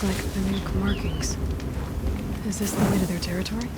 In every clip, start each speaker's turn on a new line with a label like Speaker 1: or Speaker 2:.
Speaker 1: Looks like Banuk markings. Is this the way to their territory?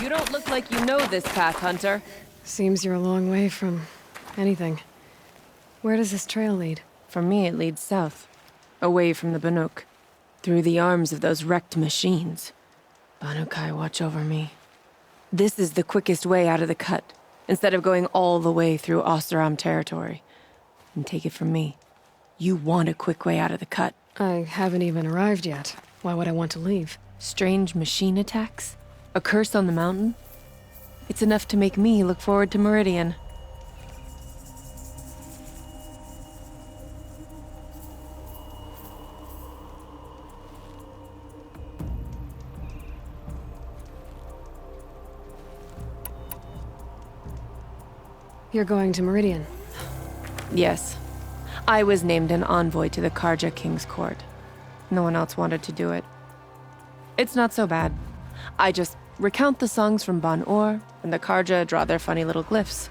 Speaker 2: You don't look like you know this path, Hunter.
Speaker 1: Seems you're a long way from anything. Where does this trail lead?
Speaker 2: For me, it leads south. Away from the Banuk. Through the arms of those wrecked machines. Banukai, watch over me. This is the quickest way out of the cut, instead of going all the way through Oseram territory. And take it from me, you want a quick way out of the cut.
Speaker 1: I haven't even arrived yet. Why would I want to leave?
Speaker 2: Strange machine attacks? A curse on the mountain? It's enough to make me look forward to Meridian.
Speaker 1: You're going to Meridian.
Speaker 2: Yes. I was named an envoy to the Karja King's court. No one else wanted to do it. It's not so bad. I just recount the songs from Ban-Or, and the Karja draw their funny little glyphs.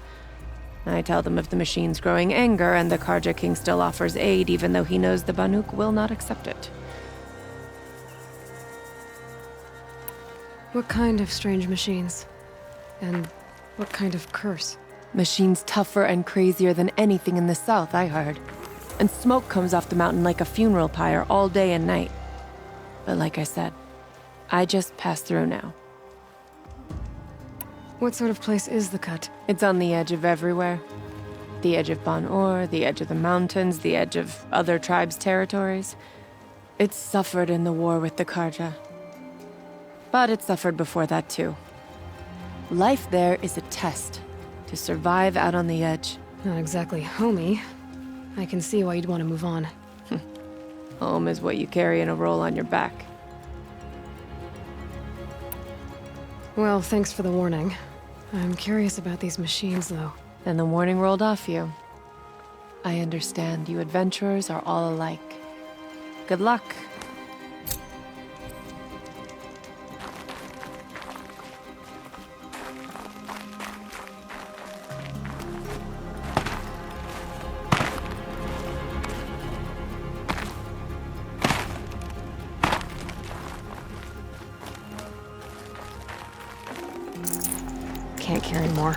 Speaker 2: I tell them of the machine's growing anger, and the Karja King still offers aid even though he knows the Banuk will not accept it.
Speaker 1: What kind of strange machines? And what kind of curse?
Speaker 2: Machines tougher and crazier than anything in the south, I heard. And smoke comes off the mountain like a funeral pyre all day and night. But like I said, I just passed through now.
Speaker 1: What sort of place is the cut?
Speaker 2: It's on the edge of everywhere. The edge of Ban-Or, the edge of the mountains, the edge of other tribes' territories. It's suffered in the war with the Karja. But it suffered before that too. Life there is a test to survive out on the edge.
Speaker 1: Not exactly homey. I can see why you'd want to move on.
Speaker 2: Home is what you carry in a roll on your back.
Speaker 1: Well, thanks for the warning. I'm curious about these machines, though.
Speaker 2: Then the warning rolled off you. I understand you adventurers are all alike. Good luck.
Speaker 1: Can't carry more.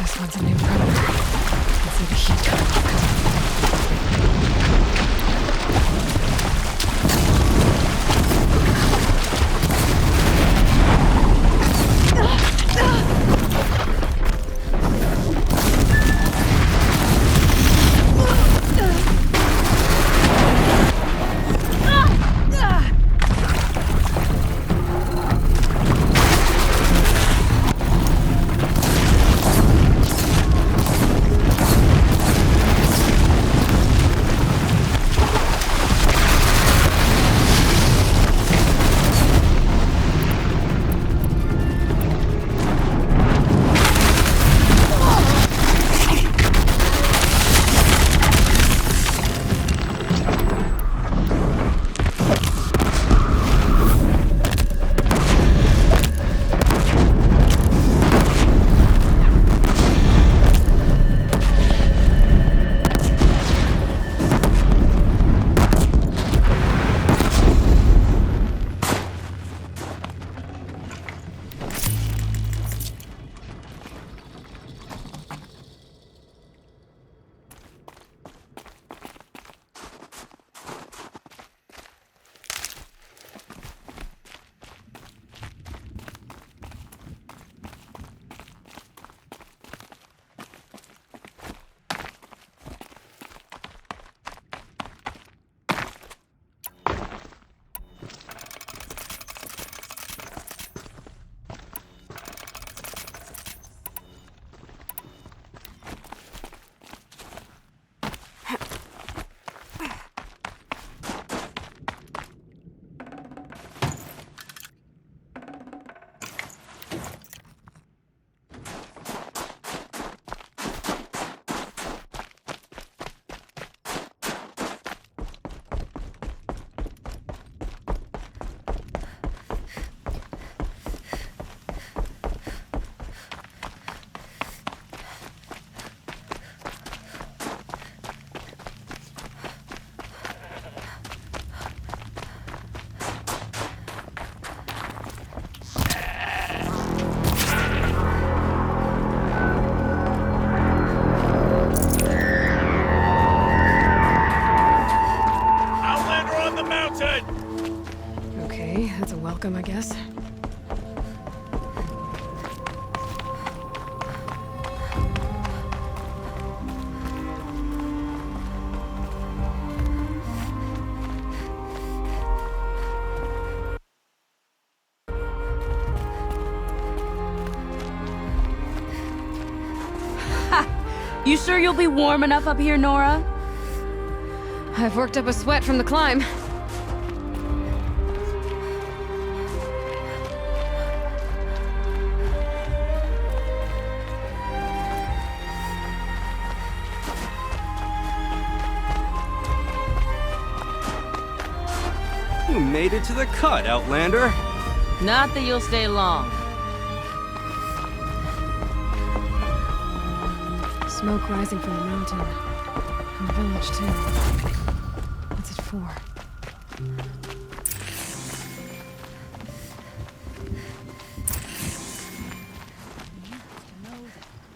Speaker 1: This one's a new predator. Let's see the heat coming off.
Speaker 3: You sure you'll be warm enough up here, Nora?
Speaker 1: I've worked up a sweat from the climb.
Speaker 4: You made it to the cut, Outlander.
Speaker 3: Not that you'll stay long.
Speaker 1: Smoke rising from the mountain. And the village, too. What's it for?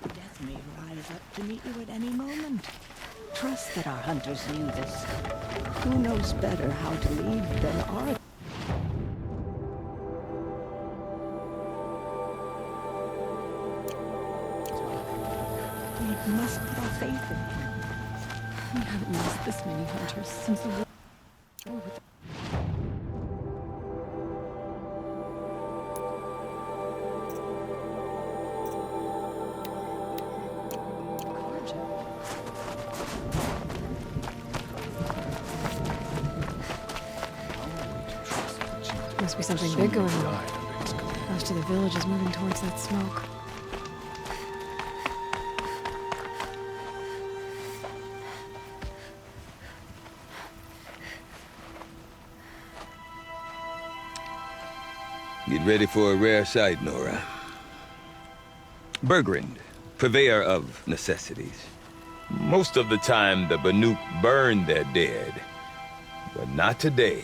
Speaker 5: Death may rise up to meet you at any moment. Trust that our hunters knew this. Who knows better how to lead than our... We must put our faith in him.
Speaker 1: We haven't lost this many hunters since the war. Must be something big going on. Most of the village is moving towards that smoke.
Speaker 6: Get ready for a rare sight, Nora. Bergrand, purveyor of necessities. Most of the time, the Banuk burn their dead. But not today.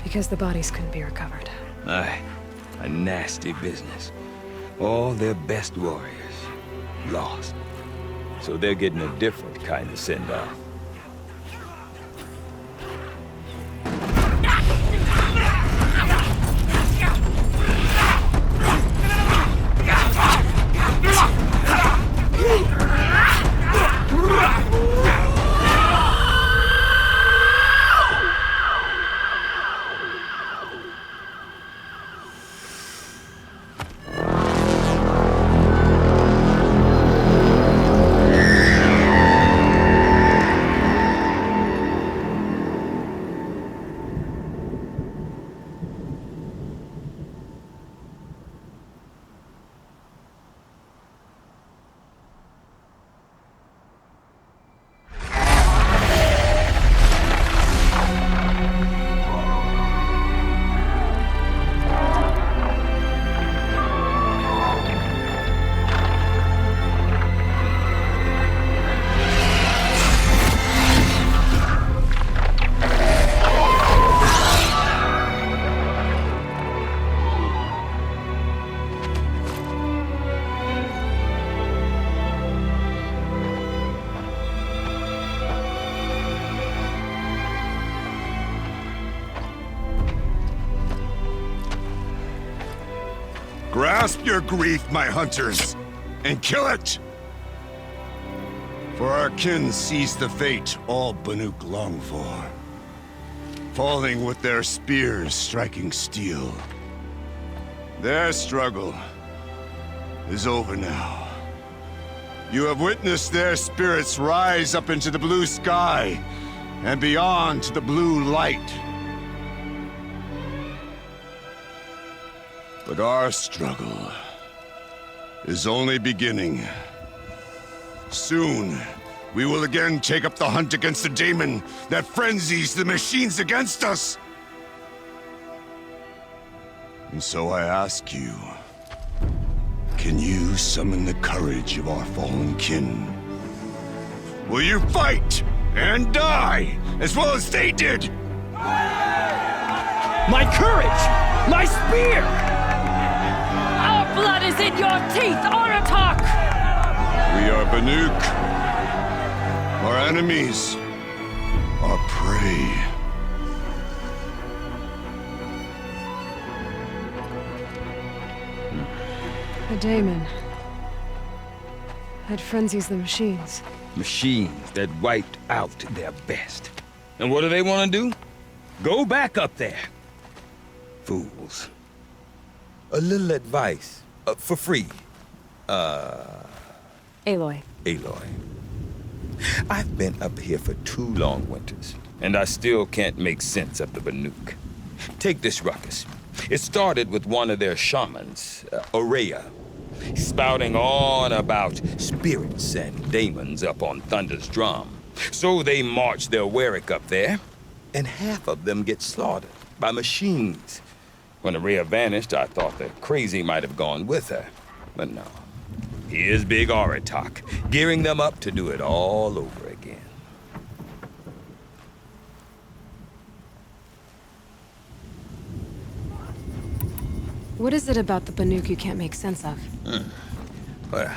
Speaker 1: Because the bodies couldn't be recovered.
Speaker 6: Aye, a nasty business. All their best warriors lost. So they're getting a different kind of send-off.
Speaker 7: Grasp your grief, my hunters, and kill it! For our kin sees the fate all Banuk long for. Falling with their spears striking steel. Their struggle is over now. You have witnessed their spirits rise up into the blue sky and beyond to the blue light. But our struggle is only beginning. Soon, we will again take up the hunt against the daemon that frenzies the machines against us. And so I ask you, can you summon the courage of our fallen kin? Will you fight and die as well as they did?
Speaker 4: My courage! My spear!
Speaker 3: Our blood is in your teeth, Aratak!
Speaker 7: We are Banuk. Our enemies are prey.
Speaker 1: A daemon. That frenzies the machines.
Speaker 6: Machines that wiped out their best. And what do they want to do? Go back up there. Fools. A little advice. For free.
Speaker 1: Aloy.
Speaker 6: Aloy. I've been up here for 2 long winters, and I still can't make sense of the Banuk. Take this ruckus. It started with one of their shamans, Aurea, spouting on about spirits and demons up on Thunder's drum. So they march their Warwick up there, and half of them get slaughtered by machines. When Aurea vanished, I thought the crazy might have gone with her, but no. Here's Big Aratak, gearing them up to do it all over again.
Speaker 1: What is it about the Banuk you can't make sense of?
Speaker 6: Well,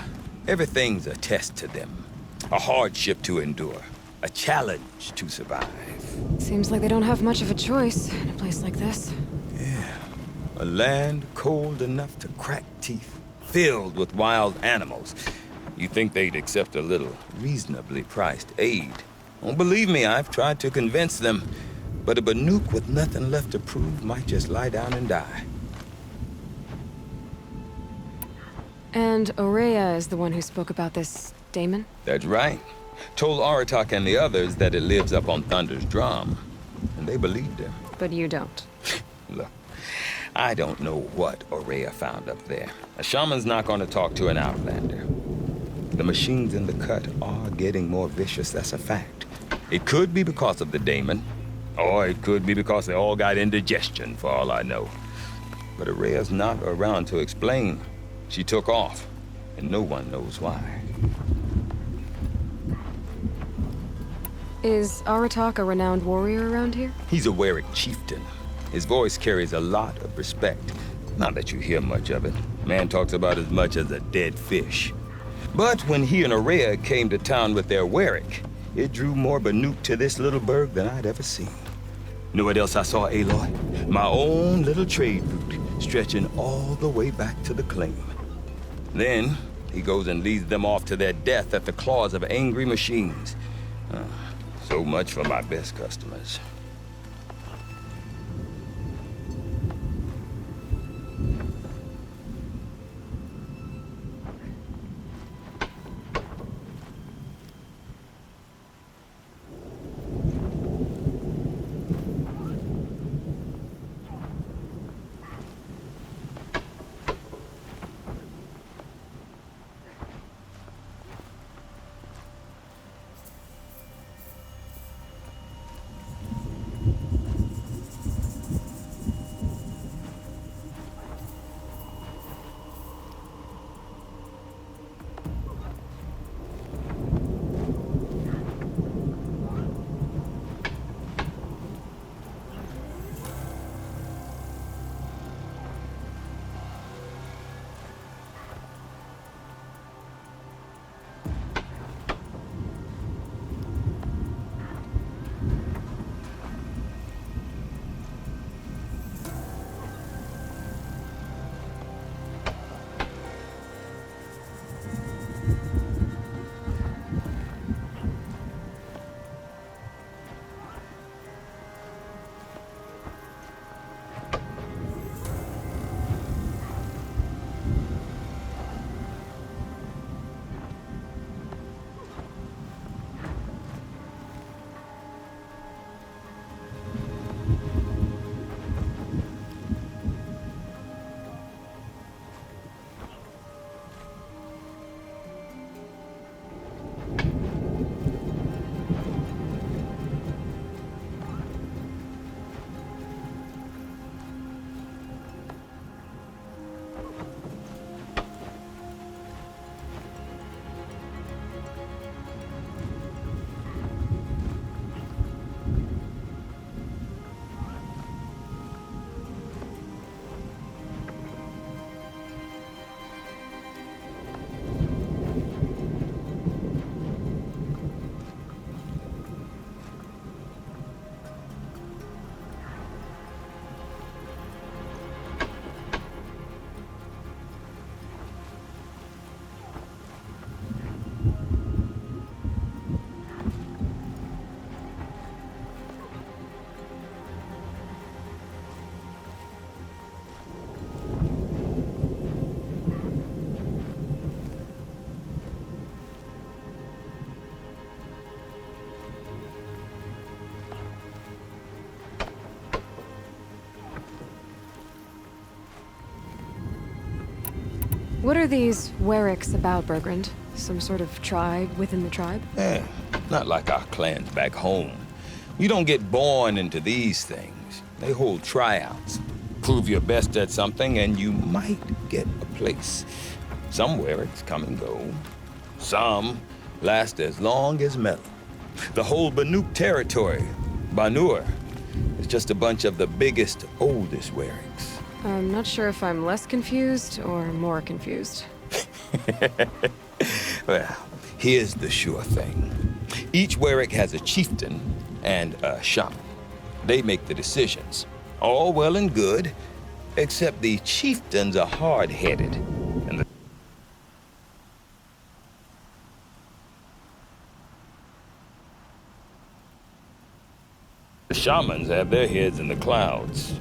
Speaker 6: everything's a test to them. A hardship to endure. A challenge to survive.
Speaker 1: Seems like they don't have much of a choice in a place like this.
Speaker 6: A land cold enough to crack teeth, filled with wild animals. You think they'd accept a little reasonably priced aid. Oh, believe me, I've tried to convince them. But a Banuk with nothing left to prove might just lie down and die.
Speaker 1: And Aurea is the one who spoke about this daemon?
Speaker 6: That's right. Told Aratak and the others that it lives up on Thunder's drum. And they believed him.
Speaker 1: But you don't.
Speaker 6: Look, I don't know what Aurea found up there. A shaman's not going to talk to an outlander. The machines in the cut are getting more vicious, that's a fact. It could be because of the daemon, or it could be because they all got indigestion, for all I know. But Aurea's not around to explain. She took off, and no one knows why.
Speaker 1: Is Aratak a renowned warrior around here?
Speaker 6: He's a Warwick chieftain. His voice carries a lot of respect. Not that you hear much of it. Man talks about as much as a dead fish. But when he and Aurea came to town with their Warwick, it drew more Banuk to this little burg than I'd ever seen. Know what else I saw, Aloy? My own little trade route, stretching all the way back to the claim. Then, he goes and leads them off to their death at the claws of angry machines. So much for my best customers.
Speaker 1: What are these Werricks about, Bergrand? Some sort of tribe within the tribe?
Speaker 6: Not like our clans back home. You don't get born into these things. They hold tryouts. Prove your best at something and you might get a place. Some Werricks come and go. Some last as long as metal. The whole Banuk territory, Banur, is just a bunch of the biggest, oldest Werricks.
Speaker 1: I'm not sure if I'm less confused or more confused.
Speaker 6: Well, here's the sure thing. Each Werrick has a chieftain and a shaman. They make the decisions. All well and good, except the chieftains are hard-headed. And the shamans have their heads in the clouds.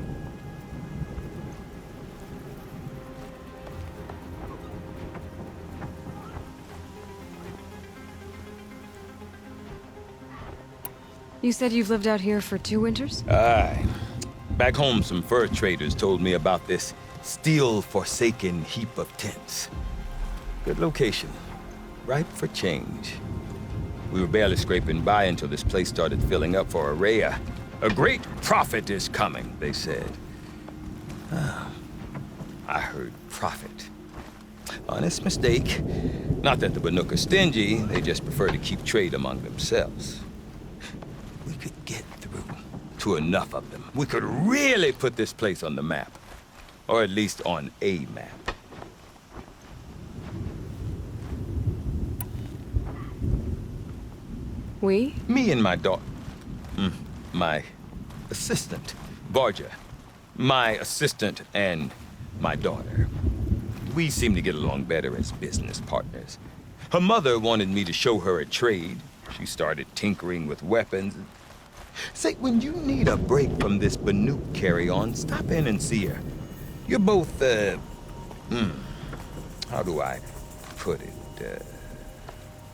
Speaker 1: You said you've lived out here for 2 winters?
Speaker 6: Aye. Back home, some fur traders told me about this steel-forsaken heap of tents. Good location. Ripe for change. We were barely scraping by until this place started filling up for Ourea. A great prophet is coming, they said. I heard prophet. Honest mistake. Not that the Banuk are stingy, they just prefer to keep trade among themselves. We could get through to enough of them. We could really put this place on the map. Or at least on a map.
Speaker 1: We?
Speaker 6: Me and my daughter. My assistant, Varja. My assistant and my daughter. We seem to get along better as business partners. Her mother wanted me to show her a trade. She started tinkering with weapons. Say, when you need a break from this Banuk carry-on, stop in and see her. You're both, how do I put it,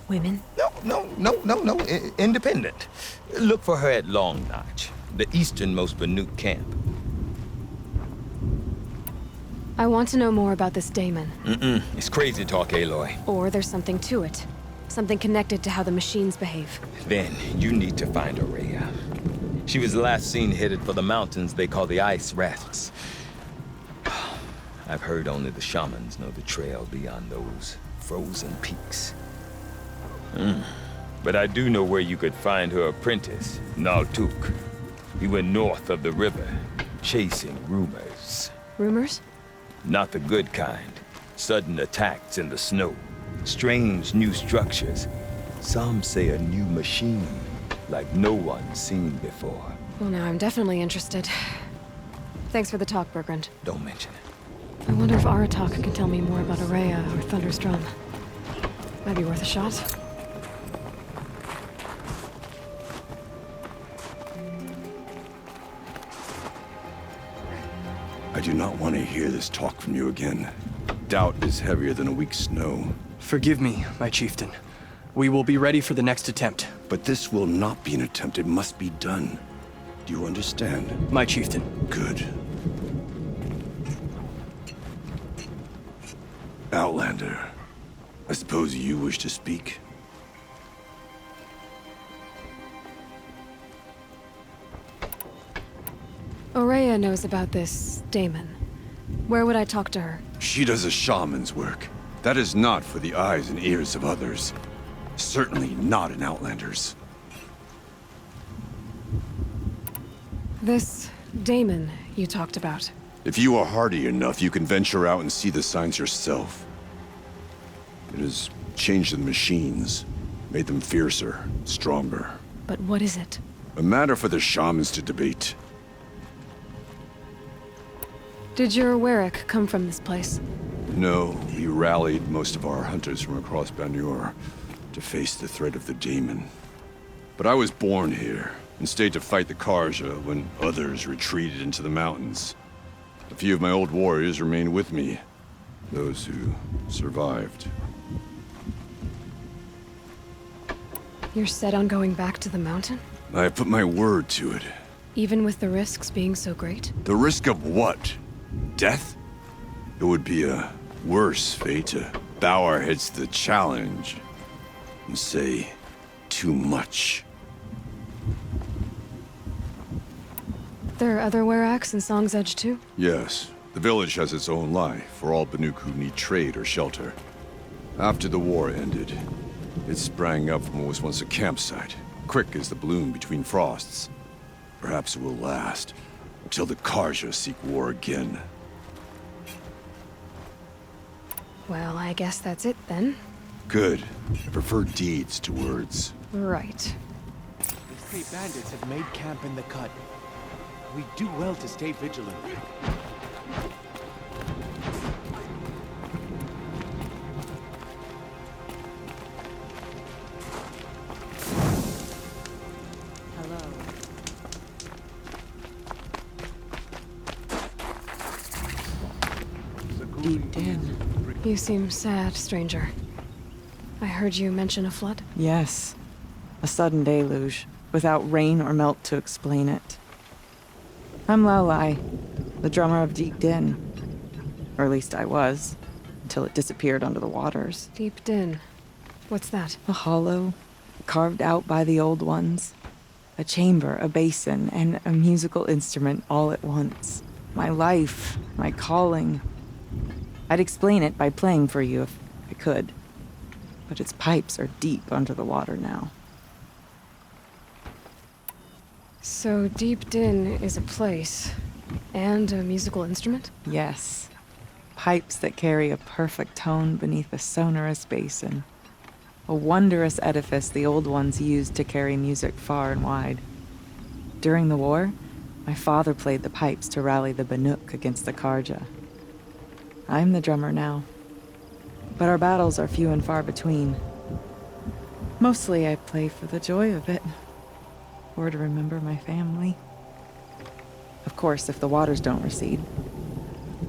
Speaker 1: Women?
Speaker 6: No, independent. Look for her at Long Notch, the easternmost Banuk camp.
Speaker 1: I want to know more about this Daemon.
Speaker 6: It's crazy talk, Aloy.
Speaker 1: Or there's something to it. Something connected to how the machines behave.
Speaker 6: Then you need to find Ourea. She was last seen headed for the mountains they call the Ice Rasps. I've heard only the shamans know the trail beyond those frozen peaks. But I do know where you could find her apprentice, Naltuk. He went north of the river, chasing rumors.
Speaker 1: Rumors?
Speaker 6: Not the good kind. Sudden attacks in the snow. Strange new structures. Some say a new machine, like no one's seen before.
Speaker 1: Well, now I'm definitely interested. Thanks for the talk, Bergrand.
Speaker 6: Don't mention it.
Speaker 1: I wonder if Aratak can tell me more about Ourea or Thunderstrom. Might be worth a shot.
Speaker 7: I do not want to hear this talk from you again. Doubt is heavier than a week's snow.
Speaker 4: Forgive me, my chieftain. We will be ready for the next attempt.
Speaker 7: But this will not be an attempt. It must be done. Do you understand?
Speaker 4: My chieftain.
Speaker 7: Good. Outlander, I suppose you wish to speak?
Speaker 1: Ourea knows about this Daemon. Where would I talk to her?
Speaker 7: She does a shaman's work. That is not for the eyes and ears of others. Certainly not an Outlander's.
Speaker 1: This Daemon you talked about.
Speaker 7: If you are hardy enough, you can venture out and see the signs yourself. It has changed the machines, made them fiercer, stronger.
Speaker 1: But what is it?
Speaker 7: A matter for the shamans to debate.
Speaker 1: Did your Werrick come from this place?
Speaker 7: No, we rallied most of our hunters from across Banur to face the threat of the Daemon. But I was born here and stayed to fight the Karja when others retreated into the mountains. A few of my old warriors remained with me, those who survived.
Speaker 1: You're set on going back to the mountain?
Speaker 7: I have put my word to it.
Speaker 1: Even with the risks being so great?
Speaker 7: The risk of what? Death? It would be a Worse, Fate. Bow our heads to the challenge and say too much.
Speaker 1: There are other Weraks in Song's Edge too?
Speaker 7: Yes, the village has its own life for all Banuk who need trade or shelter. After the war ended, it sprang up from what was once a campsite, quick as the bloom between frosts. Perhaps it will last until the Karja seek war again.
Speaker 1: Well, I guess that's it then.
Speaker 7: Good. I prefer deeds to words.
Speaker 1: Right.
Speaker 8: The State bandits have made camp in the cut. We do well to stay vigilant.
Speaker 9: Deep Din.
Speaker 1: You seem sad, stranger. I heard you mention a flood?
Speaker 9: Yes. A sudden deluge, without rain or melt to explain it. I'm Lao Lai, the drummer of Deep Din. Or at least I was, until it disappeared under the waters.
Speaker 1: Deep Din. What's that?
Speaker 9: A hollow, carved out by the old ones. A chamber, a basin, and a musical instrument all at once. My life, my calling. I'd explain it by playing for you if I could. But its pipes are deep under the water now.
Speaker 1: So Deep Din is a place, and a musical instrument?
Speaker 9: Yes. Pipes that carry a perfect tone beneath a sonorous basin. A wondrous edifice the old ones used to carry music far and wide. During the war, my father played the pipes to rally the Banuk against the Karja. I'm the drummer now, but our battles are few and far between. Mostly I play for the joy of it, or to remember my family. Of course, if the waters don't recede,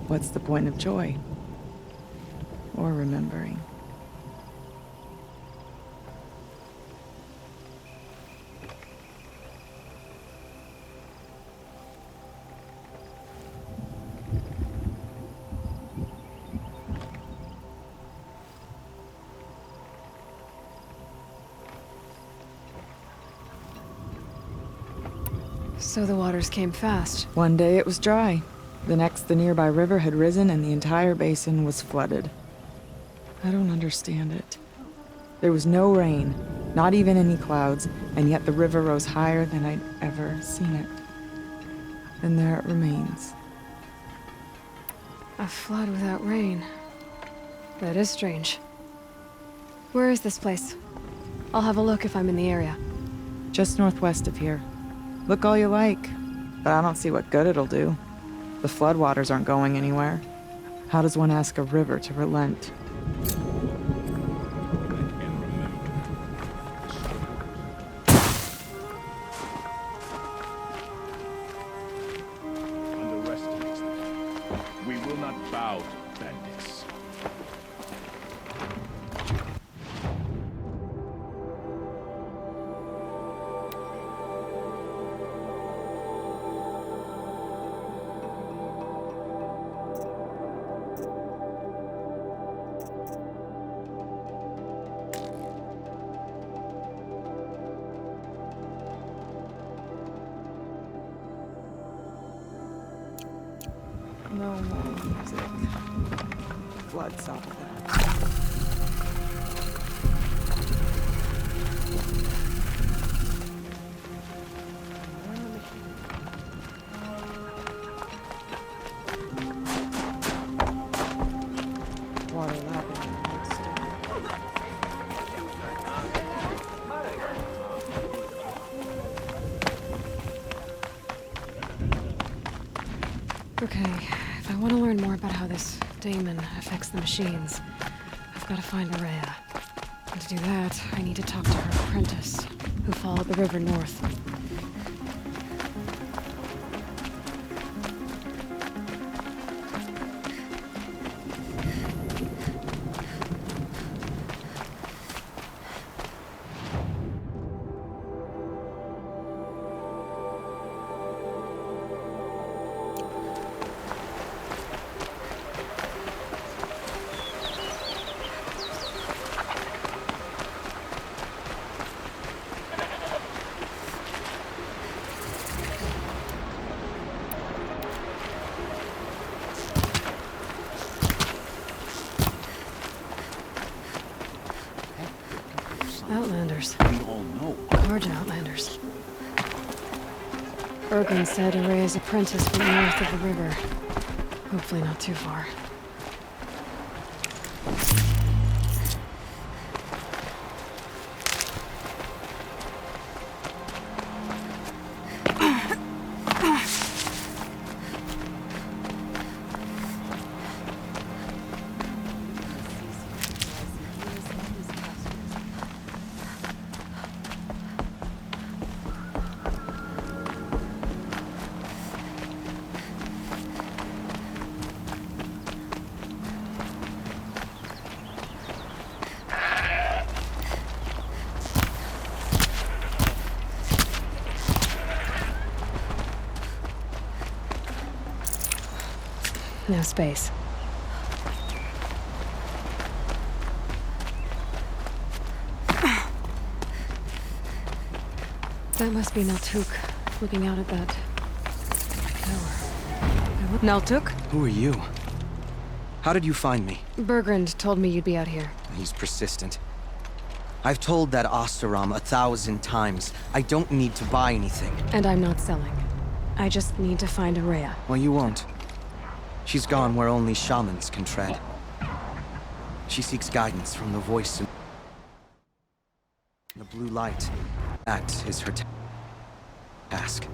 Speaker 9: what's the point of joy? Or remembering?
Speaker 1: So the waters came fast.
Speaker 9: One day it was dry. The next, the nearby river had risen and the entire basin was flooded. I don't understand it. There was no rain, not even any clouds, and yet the river rose higher than I'd ever seen it. And there it remains.
Speaker 1: A flood without rain. That is strange. Where is this place? I'll have a look if I'm in the area.
Speaker 9: Just northwest of here. Look all you like, but I don't see what good it'll do. The floodwaters aren't going anywhere. How does one ask a river to relent?
Speaker 7: Underestimates them. We will not bow to bandits.
Speaker 9: No more music. Blood stopped that. Water lapping in the next door.
Speaker 1: Okay, if I want to learn more about how this daemon affects the machines, I've got to find Maria. And to do that, I need to talk to her apprentice, who followed the river north. bunch of Outlanders. Bergen said Araya's apprentice went north of the river. Hopefully not too far. No space. That must be Naltuk, looking out at that tower. Naltuk?
Speaker 4: Who are you? How did you find me?
Speaker 1: Bergrand told me you'd be out here.
Speaker 10: He's persistent. I've told that Oseram 1,000 times. I don't need to buy anything.
Speaker 1: And I'm not selling. I just need to find Araya.
Speaker 10: Well, you won't. She's gone where only shamans can tread. She seeks guidance from the voice in the blue light. That is her task.